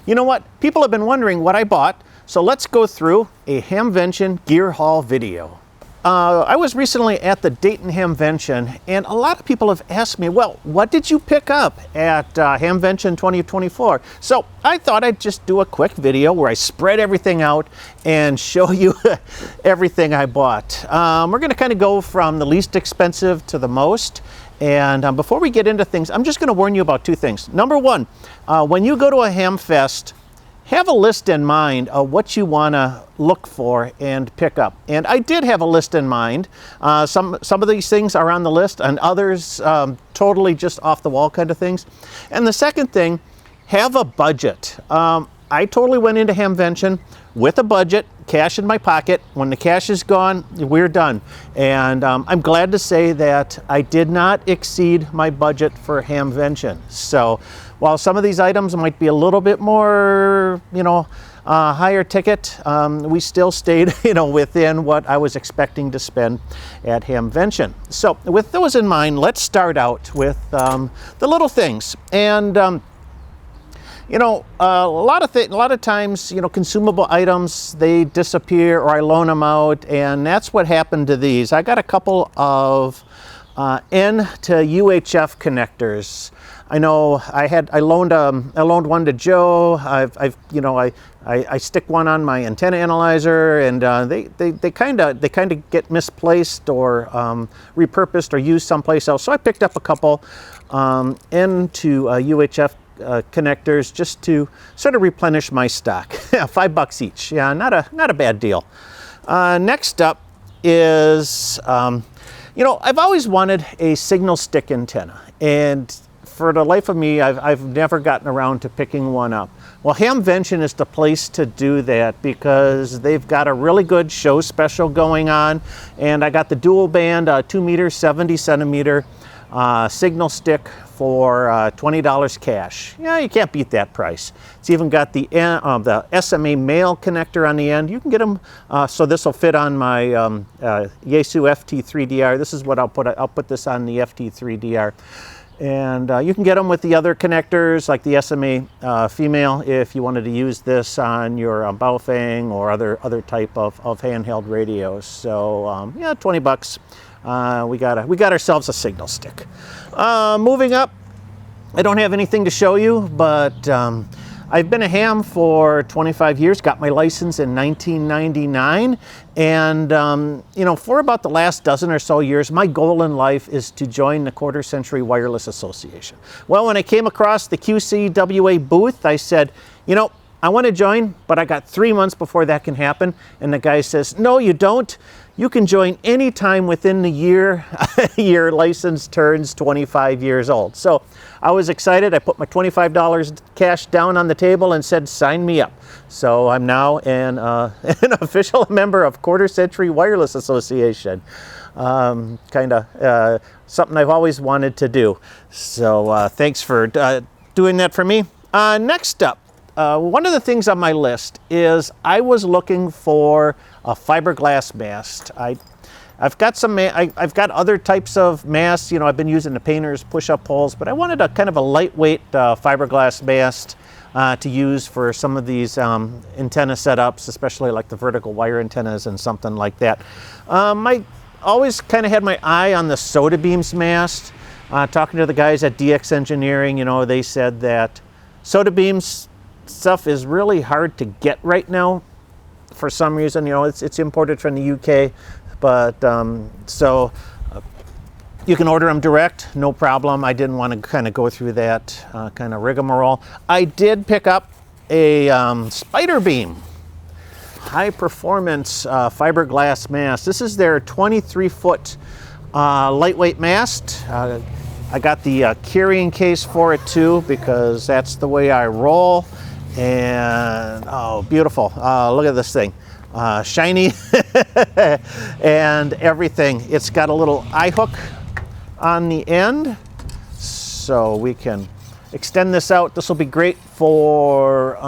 You know what? People have been wondering what I bought, so let's go through a Hamvention gear haul video. I was recently at the Dayton Hamvention, and a lot of people have asked me, well, what did you pick up at Hamvention 2024? So I thought I'd just do a quick video where I spread everything out and show you everything I bought. We're going to kind of go from the least expensive to the most. And before we get into things, I'm just going to warn you about two things. Number one, when you go to a Hamfest, have a list in mind of what you want to look for and pick up. And I did have a list in mind. Some of these things are on the list, and others totally just off the wall kind of things. And the second thing, have a budget. I totally went into Hamvention with a budget, cash in my pocket. When the cash is gone, we're done. And I'm glad to say that I did not exceed my budget for Hamvention. So while some of these items might be a little bit more, higher ticket, we still stayed, within what I was expecting to spend at Hamvention. So with those in mind, let's start out with the little things. And a lot of times, consumable items, they disappear or I loan them out, and that's what happened to these. I got a couple of N to UHF connectors. I know I loaned one to Joe. I stick one on my antenna analyzer, and they kind of get misplaced or repurposed or used someplace else. So I picked up a couple N to UHF connectors just to sort of replenish my stock. $5 each. Yeah, not a bad deal. Next up is, I've always wanted a signal stick antenna, and for the life of me, I've never gotten around to picking one up. Well, Hamvention is the place to do that because they've got a really good show special going on, and I got the dual band 2 meter, 70 centimeter signal stick for $20 cash. Yeah, you can't beat that price. It's even got the SMA male connector on the end. You can get them, so this will fit on my Yaesu FT3DR. This is what I'll put this on the FT3DR. And you can get them with the other connectors, like the SMA female, if you wanted to use this on your Baofeng or other type of handheld radios. So yeah, $20. We got ourselves a signal stick. Moving up, I don't have anything to show you, but I've been a ham for 25 years, got my license in 1999, and for about the last dozen or so years, my goal in life is to join the Quarter Century Wireless Association. Well, when I came across the QCWA booth, I said, I want to join, but I got 3 months before that can happen. And the guy says, no, you don't. You can join anytime within the year your license turns 25 years old. So I was excited. I put my $25 cash down on the table and said, sign me up. So I'm now an official member of Quarter Century Wireless Association. Kind of something I've always wanted to do. So thanks for doing that for me. Next up. One of the things on my list is I was looking for a fiberglass mast. I've got other types of masts. I've been using the painters push-up poles, but I wanted a kind of a lightweight fiberglass mast to use for some of these antenna setups, especially like the vertical wire antennas and something like that. I always kind of had my eye on the Spiderbeam's mast. Talking to the guys at DX Engineering, they said that Spiderbeam's stuff is really hard to get right now for some reason. It's imported from the UK, but so you can order them direct, no problem. I didn't want to kind of go through that kind of rigmarole. I did pick up a Spiderbeam high performance fiberglass mast. This is their 23-foot lightweight mast. I got the carrying case for it too, because that's the way I roll. And oh, beautiful. Look at this thing. Shiny and everything. It's got a little eye hook on the end, so we can extend this out. This will be great for,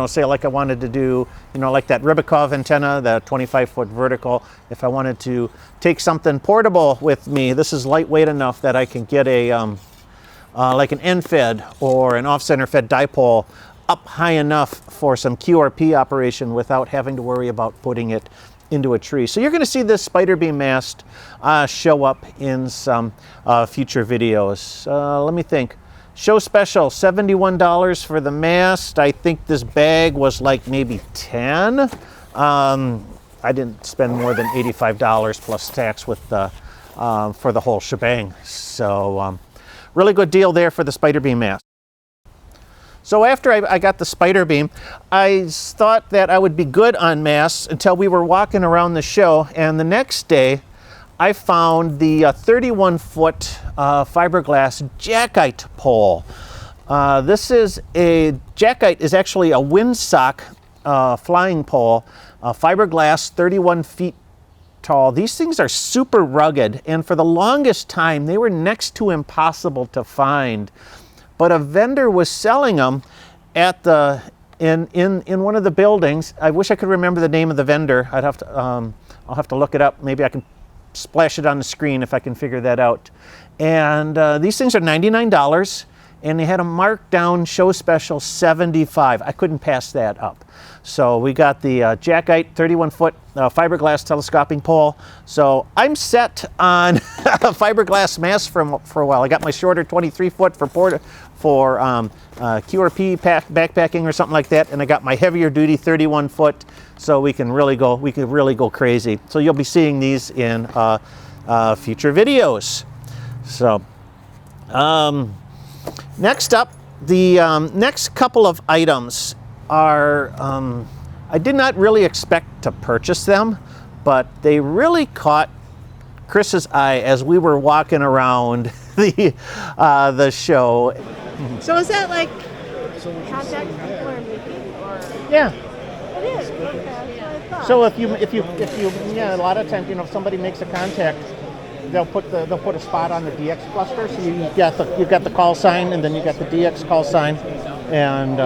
say like I wanted to do, like that Rybakov antenna, the 25-foot vertical. If I wanted to take something portable with me, this is lightweight enough that I can get a, like an end fed or an off-center fed dipole up high enough for some QRP operation without having to worry about putting it into a tree. So you're going to see this Spiderbeam mast show up in some future videos. Let me think. Show special, $71 for the mast. I think this bag was like maybe 10. I didn't spend more than $85 plus tax with the for the whole shebang. So really good deal there for the Spiderbeam mast. So after I got the Spiderbeam, I thought that I would be good on masts until we were walking around the show, and the next day I found the 31-foot fiberglass Jackite pole. This is a Jackite is actually a windsock flying pole, fiberglass, 31 feet tall. These things are super rugged, and for the longest time they were next to impossible to find. But a vendor was selling them at the in one of the buildings. I wish I could remember the name of the vendor. I'd have to I'll have to look it up. Maybe I can splash it on the screen if I can figure that out. And these things are $99, and they had a markdown show special $75. I couldn't pass that up. So we got the Jackite 31-foot fiberglass telescoping pole. So I'm set on a fiberglass mast for a while. I got my shorter 23-foot for QRP backpacking or something like that, and I got my heavier duty 31-foot. So we can really go crazy. So you'll be seeing these in future videos. So next up, the next couple of items are, I did not really expect to purchase them, but they really caught Chris's eye as we were walking around the show. So is that like contacts people are making, or? Yeah. It is. Okay, that's what I thought. So if you yeah, a lot of times, you know, if somebody makes a contact, they'll put a spot on the DX cluster. So you've got the call sign, and then you got the DX call sign, and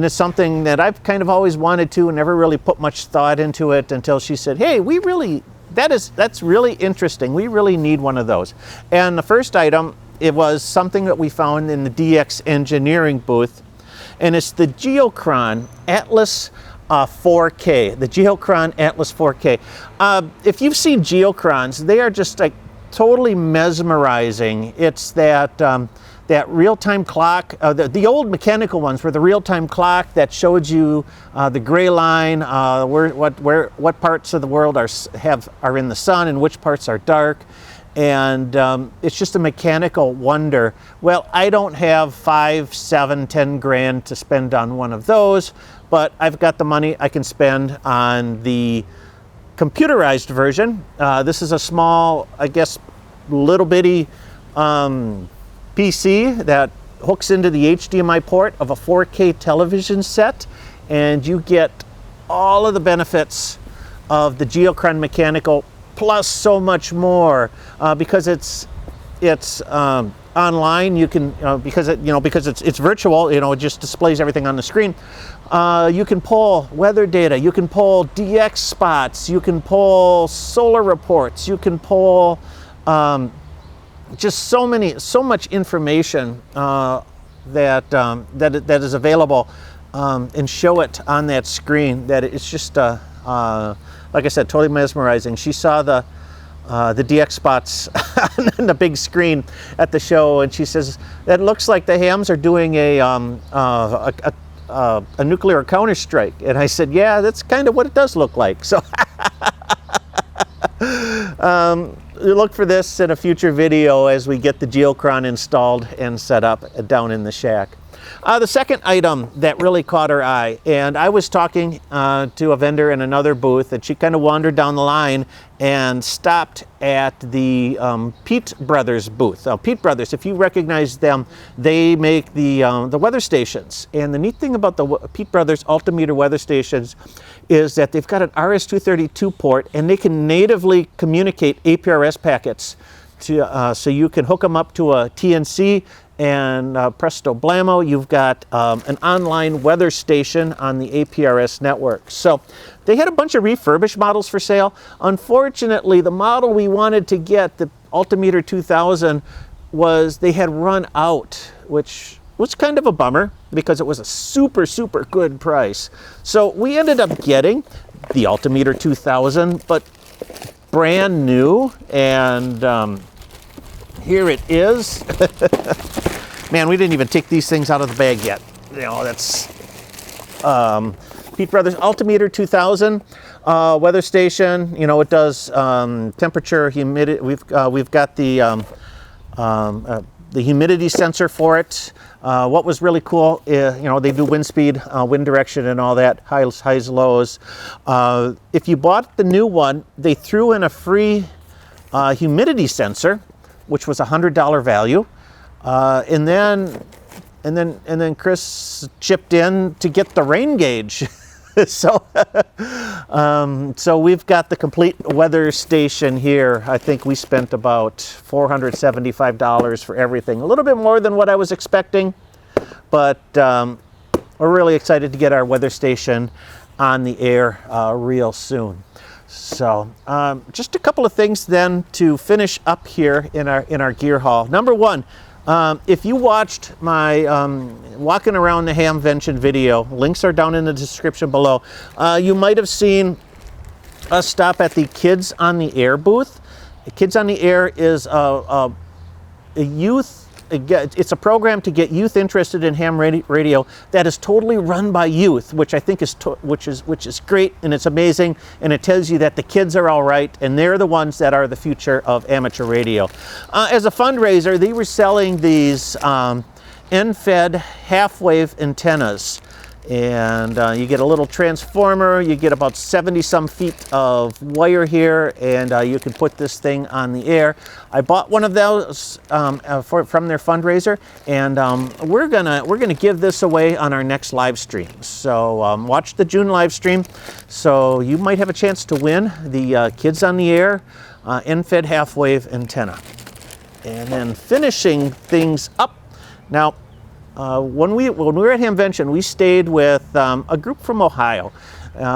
it's something that I've kind of always wanted to and never really put much thought into it until she said, hey, that's really interesting. We really need one of those. And the first item, it was something that we found in the DX engineering booth, and it's the Geocon Atlas 4K, the Geocon Atlas 4K. If you've seen Geocons, they are just like totally mesmerizing. It's that real-time clock, the old mechanical ones were the real-time clock that showed you the gray line, what parts of the world are in the sun and which parts are dark, and it's just a mechanical wonder. Well, I don't have 5, 7, 10 grand to spend on one of those, but I've got the money I can spend on the computerized version. This is a small, I guess, little bitty PC that hooks into the HDMI port of a 4K television set, and you get all of the benefits of the Geocon mechanical plus so much more because it's online. You can because it's virtual. It just displays everything on the screen. You can pull weather data. You can pull DX spots. You can pull solar reports. You can pull just so much information that is available, and show it on that screen that it's just like I said, totally mesmerizing. She saw the DX spots on the big screen at the show, and she says that looks like the hams are doing a nuclear counterstrike. And I said, yeah, that's kind of what it does look like. So look for this in a future video as we get the Geocon installed and set up down in the shack. The second item that really caught her eye, and I was talking to a vendor in another booth, and she kind of wandered down the line and stopped at the Peet Brothers booth. Peet Brothers, if you recognize them, they make the weather stations. And the neat thing about the Peet Brothers altimeter weather stations is that they've got an RS-232 port, and they can natively communicate APRS packets to, so you can hook them up to a TNC, and presto blammo, you've got an online weather station on the APRS network. So they had a bunch of refurbished models for sale. Unfortunately, the model we wanted to get, the Altimeter 2000, they had run out, which was kind of a bummer because it was a super, super good price. So we ended up getting the Altimeter 2000, but brand new, and here it is. Man, we didn't even take these things out of the bag yet. You know, that's Peak Brothers Altimeter 2000 weather station. You know, it does temperature, humidity. We've got the humidity sensor for it. What was really cool, you know, they do wind speed, wind direction, and all that, highs, lows. If you bought the new one, they threw in a free humidity sensor, which was a $100 value, and then Chris chipped in to get the rain gauge. So, so we've got the complete weather station here. I think we spent about $475 for everything. A little bit more than what I was expecting, but we're really excited to get our weather station on the air real soon. So, just a couple of things then to finish up here in our gear haul. Number one. If you watched my walking around the Hamvention video, links are down in the description below, you might have seen us stop at the Kids on the Air booth. Kids on the Air is a youth, it's a program to get youth interested in ham radio that is totally run by youth, which I think is which is great, and it's amazing, and it tells you that the kids are all right, and they're the ones that are the future of amateur radio. As a fundraiser, they were selling these end-fed half-wave antennas. And you get a little transformer, you get about 70-some feet of wire here, and you can put this thing on the air. I bought one of those from their fundraiser, and we're gonna give this away on our next live stream. So watch the June live stream. So you might have a chance to win the Kids on the Air end-fed half-wave antenna. And then finishing things up now. When we were at Hamvention, we stayed with a group from Ohio.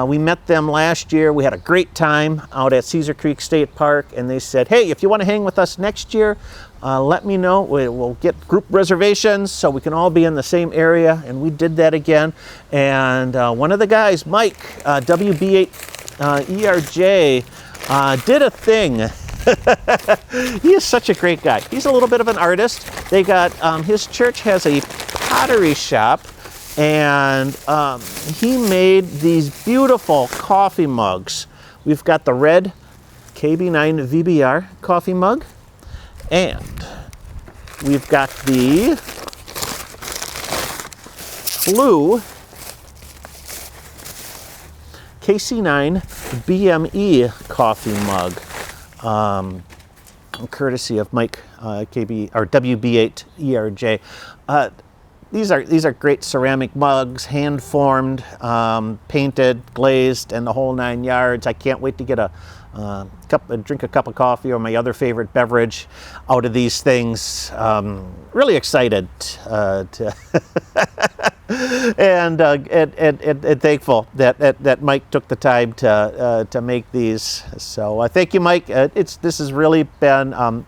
We met them last year. We had a great time out at Cedar Creek State Park, and they said, hey, if you want to hang with us next year, let me know. We'll get group reservations so we can all be in the same area, and we did that again. And one of the guys, Mike, WB8 ERJ, did a thing. He is such a great guy. He's a little bit of an artist. They got, his church has a pottery shop, and he made these beautiful coffee mugs. We've got the red KB9VBR coffee mug, and we've got the blue KC9BME coffee mug. Courtesy of Mike WB8 ERJ. These are great ceramic mugs, hand formed, painted, glazed, and the whole 9 yards. I can't wait to get drink a cup of coffee or my other favorite beverage out of these things. Really excited to and thankful that Mike took the time to make these. So thank you, Mike. This has really been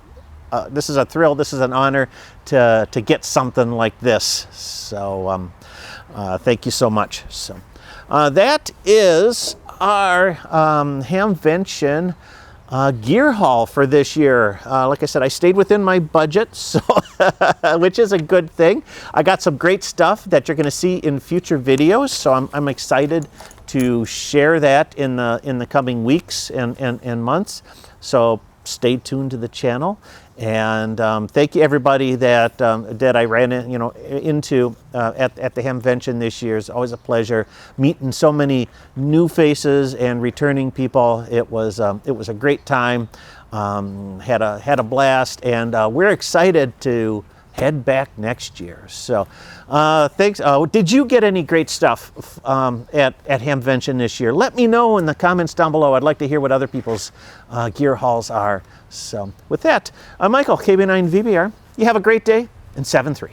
this is a thrill. This is an honor to get something like this. So thank you so much. So that is our Hamvention gear haul for this year. Like I said, I stayed within my budget, so which is a good thing. I got some great stuff that you're going to see in future videos, so I'm excited to share that in the coming weeks and months. So stay tuned to the channel. And thank you everybody that I ran into at the Hamvention this year. It's always a pleasure meeting so many new faces and returning people. It was a great time. Had a blast, and we're excited to head back next year. So thanks. Did you get any great stuff at Hamvention this year? Let me know in the comments down below. I'd like to hear what other people's gear hauls are. So with that, I'm Michael, KB9VBR. You have a great day, and 7-3.